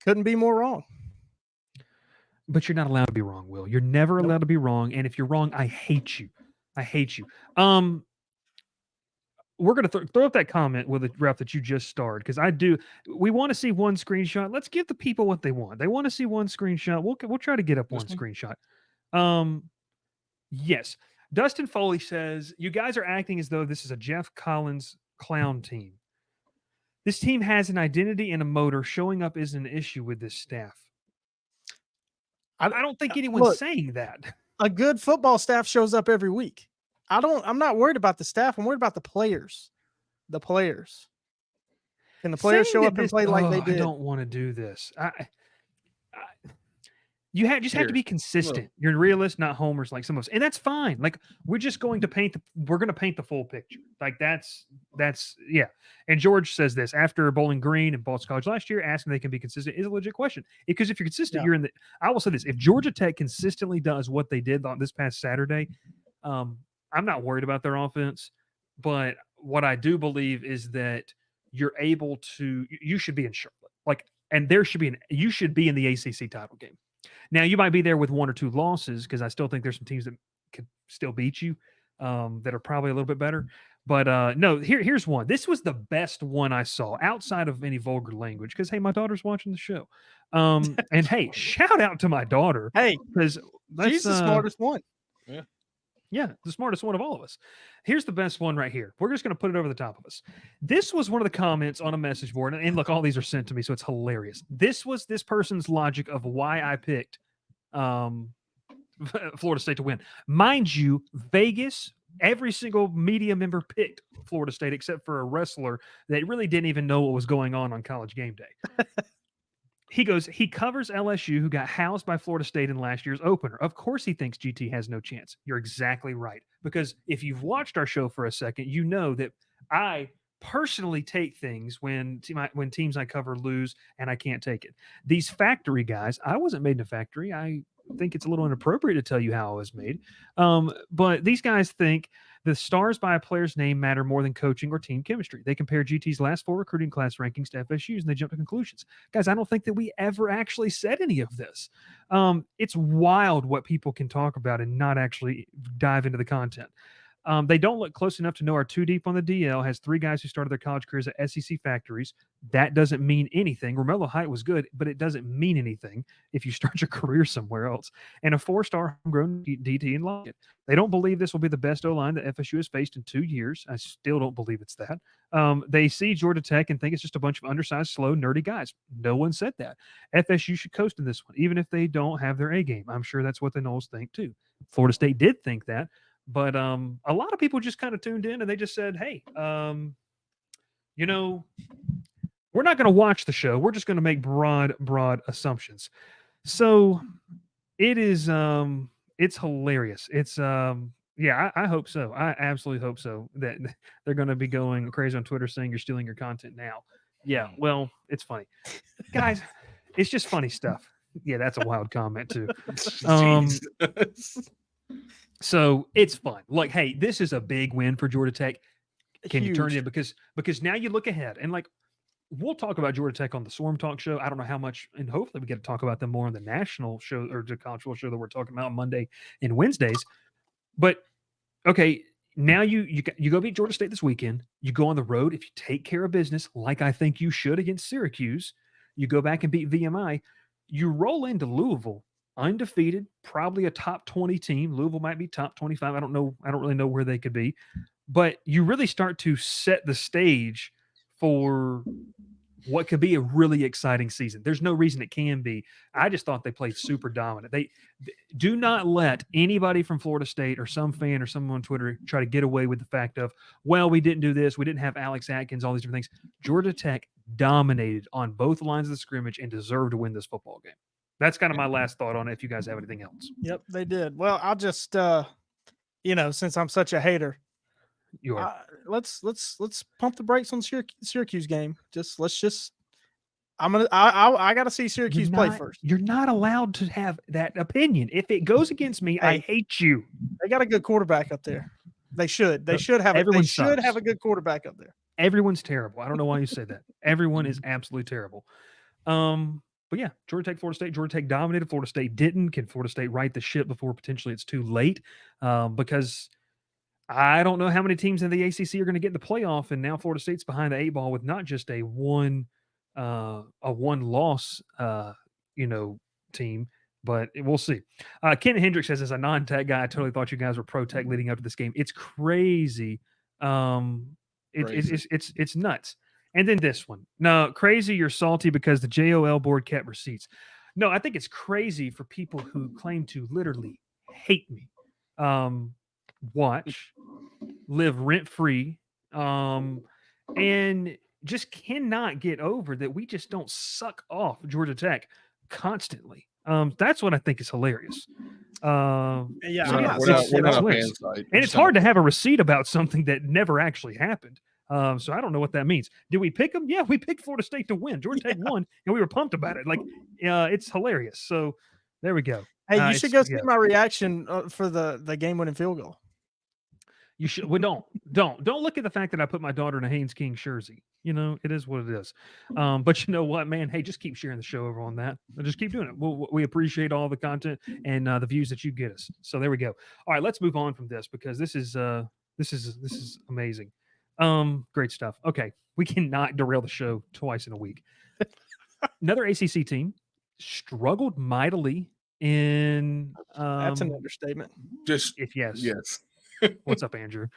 Couldn't be more wrong. But you're not allowed to be wrong, Will. You're never allowed to be wrong. And if you're wrong, I hate you. I hate you. We're going to throw up that comment with the Ralph that you just started, because we want to see one screenshot. Let's give the people what they want. They want to see one screenshot. We'll try to get up one screenshot. Yes. Dustin Foley says, you guys are acting as though this is a Jeff Collins clown team. This team has an identity and a motor. Showing up isn't an issue with this staff. I don't think anyone's saying that. A good football staff shows up every week. I'm not worried about the staff. I'm worried about the players. The players. Can the players show up and play like they did? I don't want to do this. You just have to Here, be consistent. You're a realist, not homers like some of us, and that's fine. Like we're just going to paint the full picture. Like that's yeah. And George says this after Bowling Green and Boston College last year, asking if they can be consistent is a legit question. Because if you're consistent, Yeah. you're in the. I will say this: if Georgia Tech consistently does what they did on this past Saturday, I'm not worried about their offense. But what I do believe is that you're able to. You should be in Charlotte, like, and there should be you should be in the ACC title game. Now you might be there with 1 or 2 losses because I still think there's some teams that could still beat you that are probably a little bit better. But no, here's one. This was the best one I saw outside of any vulgar language because hey, my daughter's watching the show. And hey, shout out to my daughter Hey, because she's the smartest one. yeah, the smartest one of all of us. Here's the best one right here. We're just going to put it over the top of us. This was one of the comments on a message board. And look, all these are sent to me, so it's hilarious. This was this person's logic of why I picked Florida State to win. Mind you, Vegas, every single media member picked Florida State except for a wrestler that really didn't even know what was going on College Game Day. He goes, he covers LSU, who got housed by Florida State in last year's opener. Of course he thinks GT has no chance. You're exactly right. Because if you've watched our show for a second, you know that I personally take things when teams I cover lose and I can't take it. These factory guys, I wasn't made in a factory. I think it's a little inappropriate to tell you how I was made. But these guys think the stars by a player's name matter more than coaching or team chemistry. They compare GT's last 4 recruiting class rankings to FSU's and they jump to conclusions. Guys, I don't think that we ever actually said any of this. It's wild what people can talk about and not actually dive into the content. They don't look close enough to know our Too Deep on the DL has 3 guys who started their college careers at SEC factories. That doesn't mean anything. Romello Height was good, but it doesn't mean anything if you start your career somewhere else. And a 4-star homegrown DT in Lockett. They don't believe this will be the best O-line that FSU has faced in 2 years. I still don't believe it's that. They see Georgia Tech and think it's just a bunch of undersized, slow, nerdy guys. No one said that. FSU should coast in this one, even if they don't have their A game. I'm sure that's what the Noles think too. Florida State did think that. But a lot of people just kind of tuned in and they just said, hey, you know, we're not going to watch the show. We're just going to make broad assumptions. So it is, it's hilarious. It's, yeah, I hope so. I absolutely hope so that they're going to be going crazy on Twitter saying you're stealing your content now. Yeah, well, it's funny. Guys, it's just funny stuff. Yeah, that's a wild comment too. So it's fun. Like, hey, this is a big win for Georgia Tech. Can you turn it in? Because now you look ahead and like we'll talk about Georgia Tech on the Swarm Talk show. I don't know how much, and hopefully we get to talk about them more on the national show or the college football show that we're talking about on Monday and Wednesdays. But okay, now you go beat Georgia State this weekend. You go on the road. If you take care of business, like I think you should against Syracuse, you go back and beat VMI. You roll into Louisville. Undefeated, probably a top 20 team. Louisville might be top 25. I don't know. I don't really know where they could be. But you really start to set the stage for what could be a really exciting season. There's no reason it can be. I just thought they played super dominant. They do not let anybody from Florida State or some fan or someone on Twitter try to get away with the fact of, well, we didn't do this. We didn't have Alex Atkins, all these different things. Georgia Tech dominated on both lines of the scrimmage and deserved to win this football game. That's kind of my last thought on it. If you guys have anything else. Yep, they did. Well, I'll just, you know, since I'm such a hater, You are. let's pump the brakes on Syracuse game. I got to see Syracuse play first. You're not allowed to have that opinion. If it goes against me, I hate you. They got a good quarterback up there. They should. They should have. They should have a good quarterback up there. Everyone's terrible. I don't know why you say that. Everyone is absolutely terrible. But yeah, Georgia Tech, Florida State. Georgia Tech dominated. Florida State didn't. Can Florida State right the ship before potentially it's too late? Because I don't know how many teams in the ACC are going to get in the playoff, and now Florida State's behind the 8 ball with not just a one loss, team, but we'll see. Ken Hendricks says, as a non-tech guy, I totally thought you guys were pro-tech leading up to this game. It's crazy. It's nuts. And then this one. No, crazy, you're salty because the JOL board kept receipts. No, I think it's crazy for people who claim to literally hate me. Watch, live rent-free, and just cannot get over that we just don't suck off Georgia Tech constantly. That's what I think is hilarious. Yeah, So I'm yeah, not we're so not, sure. we're not that's a hilarious. fan site. And it's hard to have a receipt about something that never actually happened. So I don't know what that means. Did we pick them? Yeah, we picked Florida State to win. Georgia Tech won, and we were pumped about it. Like, it's hilarious. So there we go. Hey, you should It's go see yeah. my reaction for the game-winning field goal. You should. Well, don't look at the fact that I put my daughter in a Haynes King jersey. You know, it is what it is. But you know what, man? Hey, just keep sharing the show over on that. Just keep doing it. We appreciate all the content and the views that you get us. So there we go. All right, let's move on from this because this is amazing. Great stuff. Okay, we cannot derail the show twice in a week. Another ACC team struggled mightily in. That's an understatement. Just If yes. yes. What's up, Andrew?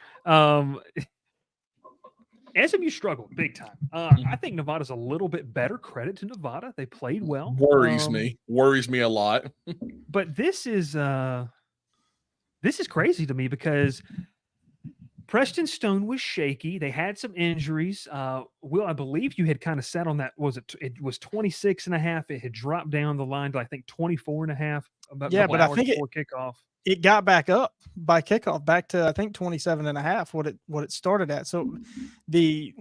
SMU struggled big time. I think Nevada's a little bit better. Credit to Nevada; they played well. Worries me a lot. But this is crazy to me because Preston Stone was shaky. They had some injuries. Will, I believe you had kind of sat on that. It was 26 and a half. It had dropped down the line to I think 24 and a half. About Yeah, but I think before kickoff. It got back up by kickoff back to I think 27 and a half what it started at. So the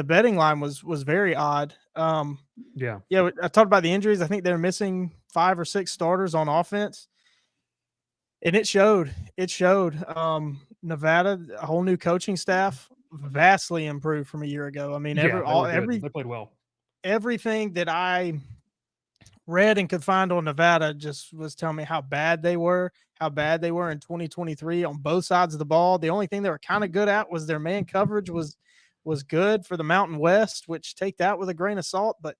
betting line was very odd. Yeah. I talked about the injuries. I think they're missing 5 or 6 starters on offense. And it showed. Nevada, a whole new coaching staff, vastly improved from a year ago. I mean, they played well. Everything that I read and could find on Nevada just was telling me how bad they were in 2023 on both sides of the ball. The only thing they were kind of good at was their man coverage was good for the Mountain West, which take that with a grain of salt, but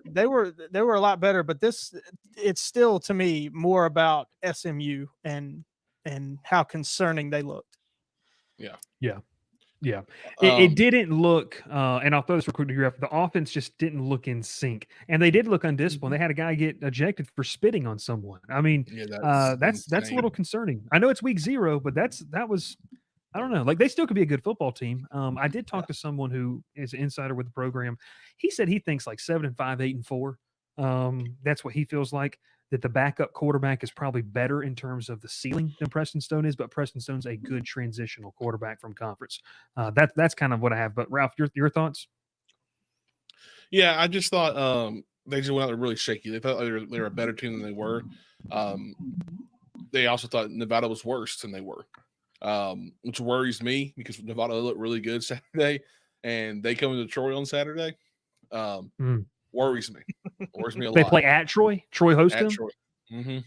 they were a lot better. But it's still to me more about SMU and how concerning they looked. Yeah. It didn't look, and I'll throw this real quick to you. The offense just didn't look in sync, and they did look undisciplined. They had a guy get ejected for spitting on someone. I mean, that's a little concerning. I know it's week 0, but that was, I don't know. Like, they still could be a good football team. I did talk to someone who is an insider with the program. He said he thinks like 7-5, 8-4. That's what he feels like. That the backup quarterback is probably better in terms of the ceiling than Preston Stone is, but Preston Stone's a good transitional quarterback from conference. That's kind of what I have. But Ralph, your thoughts? Yeah, I just thought they just went out there really shaky. They thought they were a better team than they were. They also thought Nevada was worse than they were, which worries me because Nevada looked really good Saturday, and they come into Troy on Saturday. Worries me a lot. They play at Troy. Troy hosts them. Troy. Mm-hmm.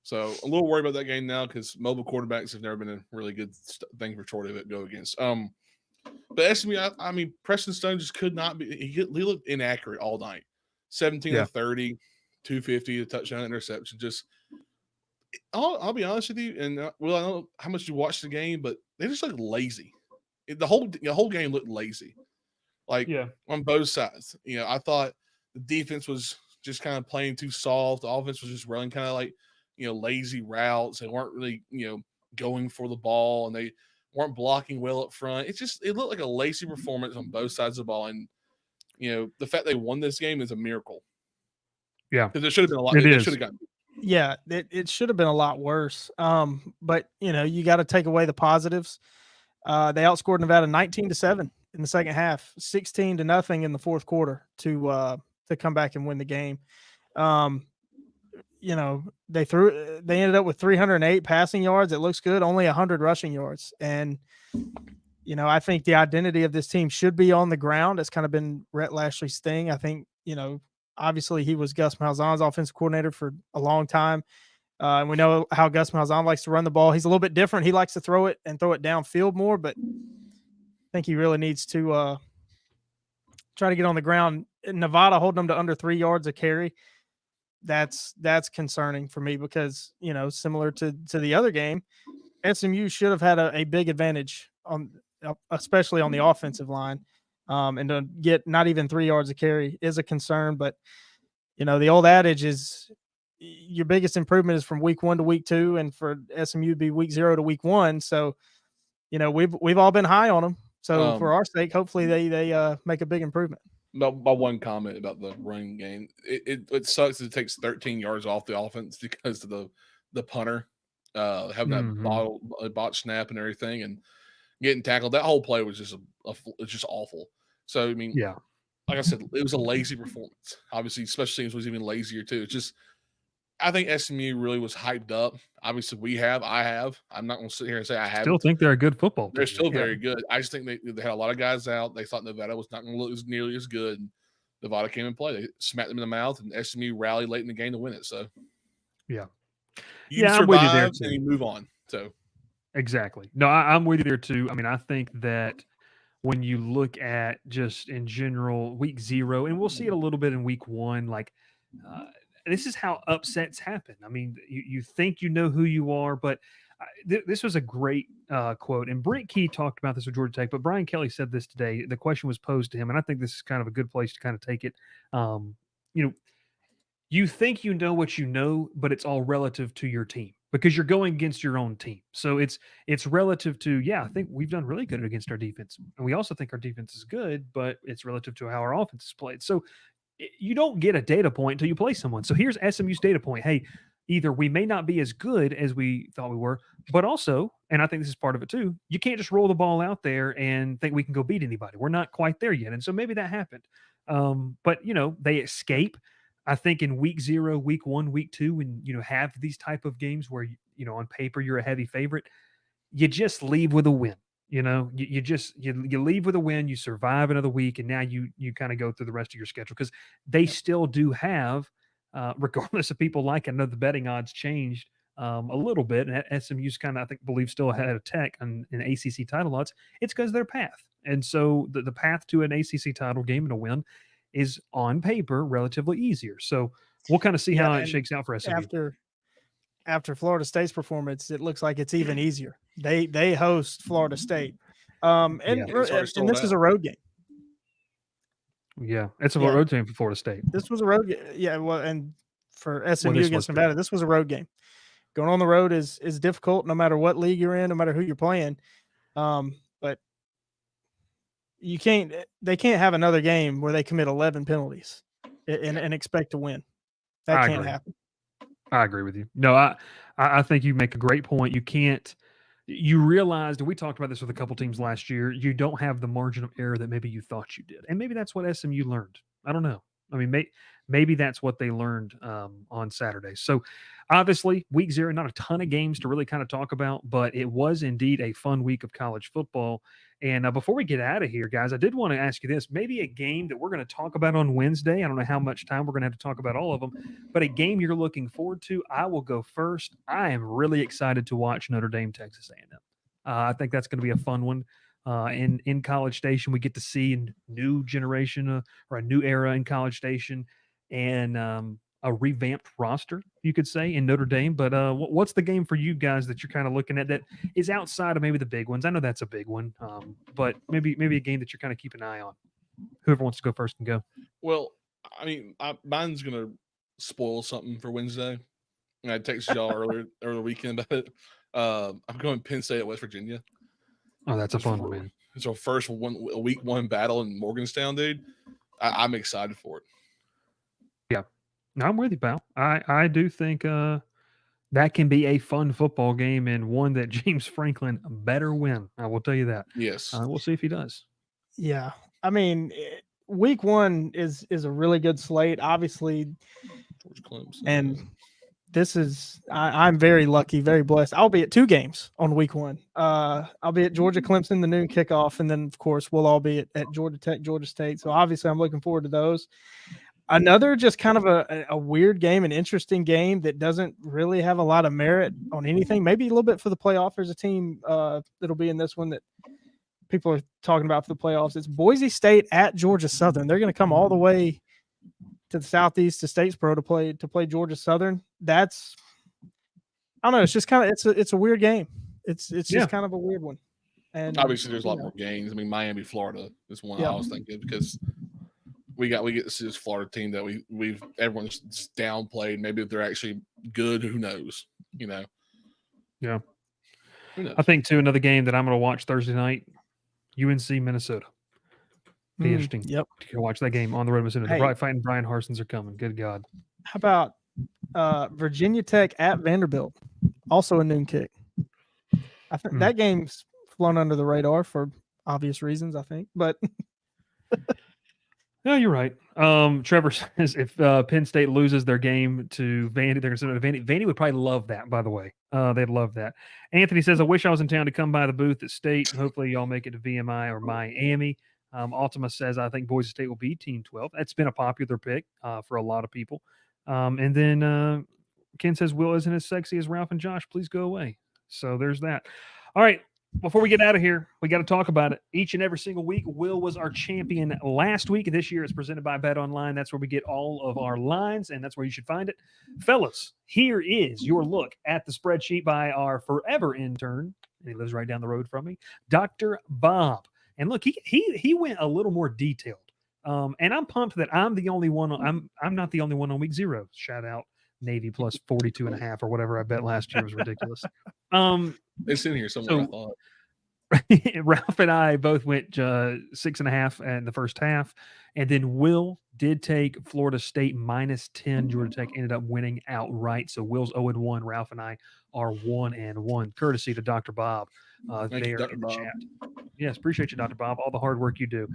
So a little worried about that game now because mobile quarterbacks have never been a really good thing for Troy to go against. But SMU, I mean, Preston Stone just could not be. He looked inaccurate all night. 17 of 30, 250, a touchdown interception. Just, I'll be honest with you, and I don't know how much you watched the game, but they just looked lazy. The whole game looked lazy. On both sides. I thought the defense was just kind of playing too soft. The offense was just running kind of like, lazy routes. They weren't really, going for the ball, and they weren't blocking well up front. It looked like a lazy performance on both sides of the ball. And, the fact they won this game is a miracle. Yeah. Because it should have been a lot. It should have gotten. Yeah, it should have been a lot worse. But, you got to take away the positives. They outscored Nevada 19-7. In the second half, 16-0 in the fourth quarter to come back and win the game. They ended up with 308 passing yards. It looks good. Only 100 rushing yards. And, I think the identity of this team should be on the ground. It's kind of been Rhett Lashley's thing. I think, obviously he was Gus Malzahn's offensive coordinator for a long time. And we know how Gus Malzahn likes to run the ball. He's a little bit different. He likes to throw it downfield more, but I think he really needs to try to get on the ground. Nevada holding them to under 3 yards a carry. That's concerning for me because, similar to the other game, SMU should have had a big advantage especially on the offensive line. And to get not even 3 yards a carry is a concern. But, the old adage is your biggest improvement is from week 1 to week 2, and for SMU to be week 0 to week 1. So, we've all been high on them. So for our sake, hopefully they make a big improvement. my one comment about the running game. It sucks that it takes 13 yards off the offense because of the punter having that bot snap and everything and getting tackled. That whole play was just it's just awful. So I mean, Yeah. like I said, it was a lazy performance. Obviously, special teams was even lazier too. It's just I think SMU really was hyped up. Obviously, I have. I'm not going to sit here and say I Still haven't. think they're a good football team. They're still very good. I just think they had a lot of guys out. They thought Nevada was not going to look as nearly as good. Nevada came and played. They smacked them in the mouth, and SMU rallied late in the game to win it. So, Yeah. you I'm with you there survive and you move on. So, exactly. No, I'm with you there too. I mean, I think that when you look at just in general week 0, and we'll see it a little bit in week 1, like this is how upsets happen. I mean, you think you know who you are, but this was a great quote. And Brent Key talked about this with Georgia Tech, but Brian Kelly said this today. The question was posed to him, and I think this is kind of a good place to kind of take it. You know, you think you know what you know, but it's all relative to your team because you're going against your own team. So it's relative to, I think we've done really good against our defense. And we also think our defense is good, but it's relative to how our offense is played. So you don't get a data point until you play someone. So here's SMU's data point. Hey, either we may not be as good as we thought we were, but also, and I think this is part of it too, you can't just roll the ball out there and think we can go beat anybody. We're not quite there yet. And so maybe that happened. But they escape. I think in week 0, week 1, week 2, when have these type of games where on paper you're a heavy favorite, you just leave with a win. You just you leave with a win, you survive another week, and now you kind of go through the rest of your schedule because they still do have, regardless of people like it. I know the betting odds changed a little bit, and SMU's kind of believe still ahead of Tech in ACC title odds. It's because of their path, and so the path to an ACC title game and a win is on paper relatively easier. So we'll kind of see how it shakes out for SMU. After Florida State's performance, it looks like it's even easier. They host Florida State, and this is a road game. Yeah, it's a road game for Florida State. This was a road game. Yeah, well, and for SMU against Nevada, this was a road game. Going on the road is difficult, no matter what league you're in, no matter who you're playing. But they can't have another game where they commit 11 penalties and expect to win. That can't happen. I agree with you. No, I think you make a great point. You can't. You realized, and we talked about this with a couple teams last year, you don't have the margin of error that maybe you thought you did. And maybe that's what SMU learned. I don't know. I mean, maybe that's what they learned on Saturday. So obviously, week 0, not a ton of games to really kind of talk about, but it was indeed a fun week of college football. And before we get out of here, guys, I did want to ask you this. Maybe a game that we're going to talk about on Wednesday. I don't know how much time we're going to have to talk about all of them, but a game you're looking forward to. I will go first. I am really excited to watch Notre Dame, Texas A&M. I think that's going to be a fun one. In College Station, we get to see a new generation or a new era in College Station and a revamped roster, you could say, in Notre Dame. But what's the game for you guys that you're kind of looking at that is outside of maybe the big ones? I know that's a big one, but maybe a game that you're kind of keeping an eye on. Whoever wants to go first can go. Well, I mean, mine's going to spoil something for Wednesday. I texted y'all earlier the weekend about it. I'm going Penn State at West Virginia. Oh, that's a fun one, man. It's our first week 1 battle in Morgantown, dude. I'm excited for it. Yeah. No, I'm with you, pal. I do think that can be a fun football game and one that James Franklin better win. I will tell you that. Yes. We'll see if he does. Yeah. I mean, week 1 is a really good slate, obviously. Georgia Clemson. And this is I'm very lucky, very blessed. I'll be at 2 games on week 1. I'll be at Georgia Clemson, the noon kickoff, and then of course we'll all be at Georgia Tech, Georgia State. So obviously I'm looking forward to those. Another just kind of a weird game, an interesting game that doesn't really have a lot of merit on anything. Maybe a little bit for the playoff. There's a team that'll be in this one that people are talking about for the playoffs. It's Boise State at Georgia Southern. They're going to come all the way to the Southeast to Statesboro to play Georgia Southern. That's, I don't know. It's just kind of it's a weird game. It's just kind of a weird one. And obviously there's a lot more games. I mean, Miami, Florida is one I was thinking because we get to see this Florida team that everyone's downplayed. Maybe if they're actually good, who knows? Yeah. Who knows? I think too another game that I'm going to watch Thursday night, UNC Minnesota. Be interesting. Yep. To watch that game on the road. The Hey. fighting Brian Harsons are coming. Good God. How about Virginia Tech at Vanderbilt? Also a noon kick. I think that game's flown under the radar for obvious reasons, I think. But No, you're right. Trevor says if Penn State loses their game to Vandy, they're going to send it to Vandy. Vandy would probably love that, by the way. They'd love that. Anthony says, I wish I was in town to come by the booth at State. Hopefully y'all make it to VMI or Miami. Ultima says, I think Boise State will be Team 12. That's been a popular pick for a lot of people. And then Ken says, Will isn't as sexy as Ralph and Josh. Please go away. So there's that. All right. Before we get out of here, we got to talk about it. Each and every single week, Will was our champion last week. This year, it's presented by Bet Online. That's where we get all of our lines, and that's where you should find it. Fellas, here is your look at the spreadsheet by our forever intern, and he lives right down the road from me, Dr. Bob. And look, he went a little more detailed. And I'm pumped that I'm the only one. I'm not the only one on week 0. Shout out Navy plus 42.5 or whatever I bet last year was ridiculous. It's in here somewhere. So, Ralph and I both went 6.5 in the first half, and then Will did take Florida State -10. Georgia Tech ended up winning outright. So Will's 0-1. Ralph and I are 1-1. Courtesy to Dr. Bob there you, Dr. in the Bob. chat. Yes, appreciate you, Dr. Bob. All the hard work you do.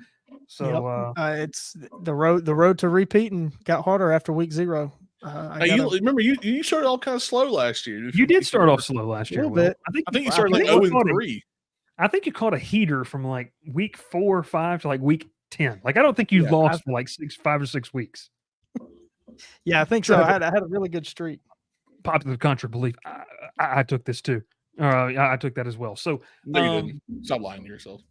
So it's the road to repeating got harder after week 0. Remember you started all kind of slow last year. You did start off slow last year. A little bit. I think you started like 0-3. I think you caught a heater from like week 4 or 5 to like week 10. Like I don't think you lost for like 5 or 6 weeks. Yeah, I think so. I had a really good streak. Popular contra belief. I took this too. I took that as well. So no, you didn't. Stop lying to yourself.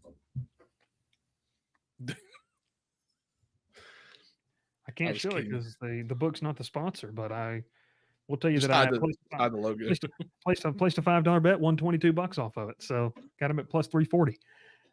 I can't show it because the book's not the sponsor, but I will tell you that I placed a $5 bet, won $22 off of it. So got him at plus 340.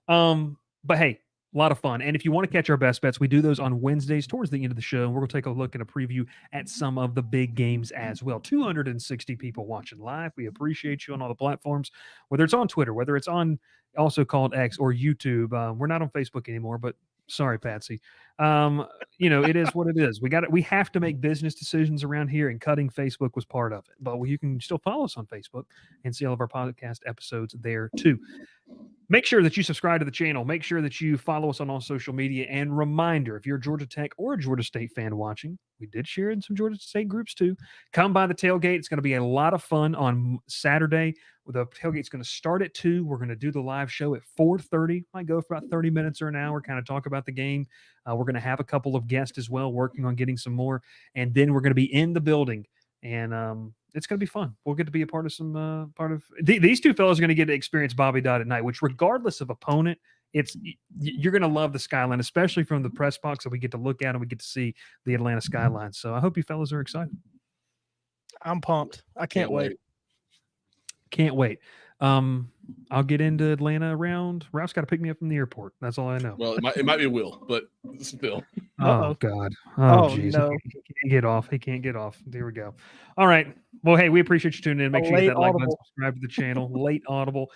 But hey, a lot of fun. And if you want to catch our best bets, we do those on Wednesdays towards the end of the show. And we're going to take a look and a preview at some of the big games as well. 260 people watching live. We appreciate you on all the platforms, whether it's on Twitter, whether it's on also called X or YouTube. We're not on Facebook anymore, but sorry, Patsy. It is what it is. We have to make business decisions around here, and cutting Facebook was part of it. But you can still follow us on Facebook and see all of our podcast episodes there too. Make sure that you subscribe to the channel. Make sure that you follow us on all social media. And reminder, if you're a Georgia Tech or a Georgia State fan watching, we did share in some Georgia State groups too. Come by the tailgate. It's going to be a lot of fun on Saturday. The tailgate's going to start at 2. We're going to do the live show at 4:30. Might go for about 30 minutes or an hour, kind of talk about the game. We're going to have a couple of guests as well, working on getting some more. And then we're going to be in the building. And it's going to be fun. We'll get to be a part of these two fellows are going to get to experience Bobby Dodd at night, which regardless of opponent, you're going to love the skyline, especially from the press box that we get to look at and we get to see the Atlanta skyline. So I hope you fellas are excited. I'm pumped. I can't wait. Can't wait. I'll get into Atlanta around. Ralph's got to pick me up from the airport. That's all I know. Well, it might be Will, but still. Oh, God. Oh, jeez. No. He can't get off. He can't get off. There we go. All right. Well, hey, we appreciate you tuning in. Make sure you hit that like button, subscribe to the channel. Late Audible.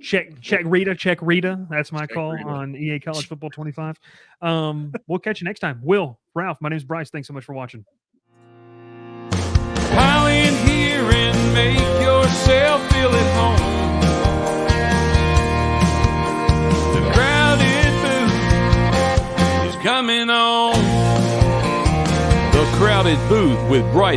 Check Rita. That's my call on EA College Football 25. We'll catch you next time. Will, Ralph, my name's Bryce. Thanks so much for watching. Pile in here and make yourself feel at home. The crowded booth is coming on. The crowded booth with Bryce